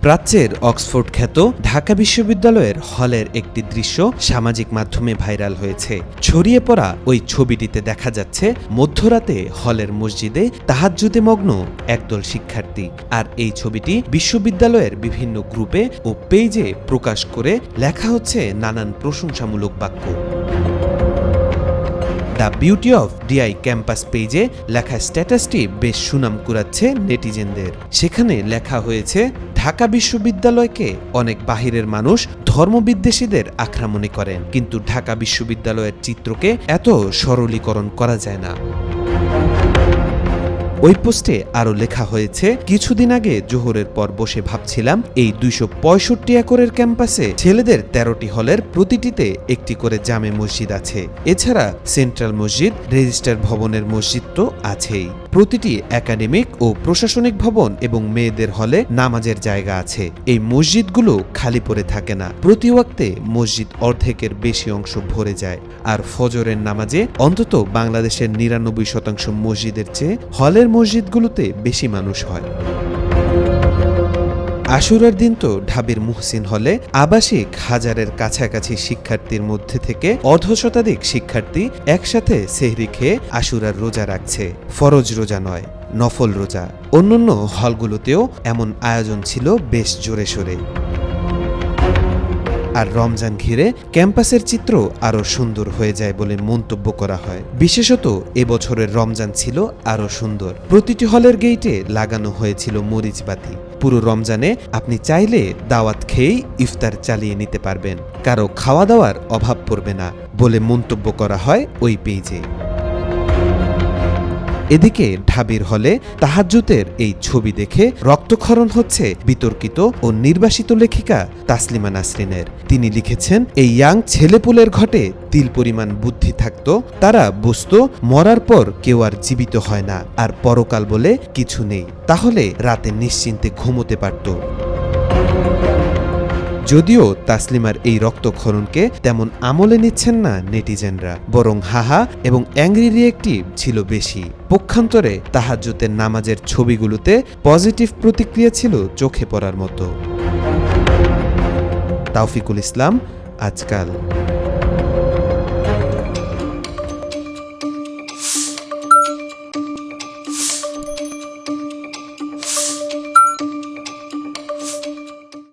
প্রাচ্যের অক্সফোর্ড খ্যাত ঢাকা বিশ্ববিদ্যালয়ের হলের একটি দৃশ্য সামাজিক মাধ্যমে ভাইরাল হয়েছে। ছড়িয়ে পড়া ওই ছবিটিতে দেখা যাচ্ছে মধ্যরাতে হলের মসজিদে তাহাজ্জুদে মগ্ন একদল শিক্ষার্থী। আর এই ছবিটি বিশ্ববিদ্যালয়ের বিভিন্ন গ্রুপে ও পেজে প্রকাশ করে লেখা হচ্ছে নানান প্রশংসামূলক বাক্য। The beauty of DI campus পেজে লেখা স্ট্যাটাসটি বেশ সুনাম কুড়াচ্ছে নেটিজেনদের। সেখানে লেখা হয়েছে, ঢাকা বিশ্ববিদ্যালয়কে অনেক বাহিরের মানুষ ধর্মবিদ্বেষীদের আখ্যা মনে করেন, কিন্তু ঢাকা বিশ্ববিদ্যালয়ের চিত্রকে এত সরলীকরণ করা যায় না। ওই পোস্টে আরও লেখা হয়েছে, কিছুদিন আগে জোহরের পর বসে ভাবছিলাম এই 265 একরের ক্যাম্পাসে ছেলেদের 13টি হলের প্রতিটিতে একটি করে জামে মসজিদ আছে। এছাড়া সেন্ট্রাল মসজিদ, রেজিস্ট্রার ভবনের মসজিদ তো আছেই। প্রতিটি একাডেমিক ও প্রশাসনিক ভবন এবং মেয়েদের হলে নামাজের জায়গা আছে। এই মসজিদগুলো খালি পড়ে থাকে না। প্রতি ওয়াক্তে মসজিদ অর্ধেকের বেশি অংশ ভরে যায়। আর ফজরের নামাজে অন্তত বাংলাদেশের 99% মসজিদের চেয়ে হলের মসজিদগুলোতে বেশি মানুষ হয়। আশুরার দিন তো ঢাবির মুহসিন হলে আবাসিক হাজারের কাছাকাছি শিক্ষার্থীর মধ্যে থেকে অর্ধশতাধিক শিক্ষার্থী একসাথে সেহরি খেয়ে আশুরার রোজা রাখছে। ফরজ রোজা নয়, নফল রোজা। অন্যান্য হলগুলোতেও এমন আয়োজন ছিল বেশ জোরে সোরে। আর রমজান ঘিরে ক্যাম্পাসের চিত্র আরও সুন্দর হয়ে যায় বলে মন্তব্য করা হয়। বিশেষত এবছরের রমজান ছিল আরও সুন্দর। প্রতিটি হলের গেইটে লাগানো হয়েছিল মরিচবাতি। পুরো রমজানে আপনি চাইলে দাওয়াত খেয়েই ইফতার চালিয়ে নিতে পারবেন, কারো খাওয়া দাওয়ার অভাব পড়বে না বলে মন্তব্য করা হয় ওই পেজে। এদিকে ঢাবির হলে তাহাজ্জুদের এই ছবি দেখে রক্তক্ষরণ হচ্ছে বিতর্কিত ও নির্বাসিত লেখিকা তাসলিমা নাসরিনের। তিনি লিখেছেন, এই ইয়াং ছেলেপুলের ঘটে তিল পরিমাণ বুদ্ধি থাকতো, তারা বুঝতো মরার পর কেউ আর জীবিত হয় না, আর পরকাল বলে কিছু নেই, তাহলে রাতে নিশ্চিন্তে ঘুমোতে পারত। যদিও তাসলিমার এই রক্তক্ষরণকে তেমন আমলে নিচ্ছেন না নেটিজেনরা, বরং হাহা এবং অ্যাংরি রিয়েক্টিভ ছিল বেশি। পক্ষান্তরে তাহাজ্জুদের নামাজের ছবিগুলোতে পজিটিভ প্রতিক্রিয়া ছিল চোখে পড়ার মতো। তাওফিকুল ইসলাম, আজকাল।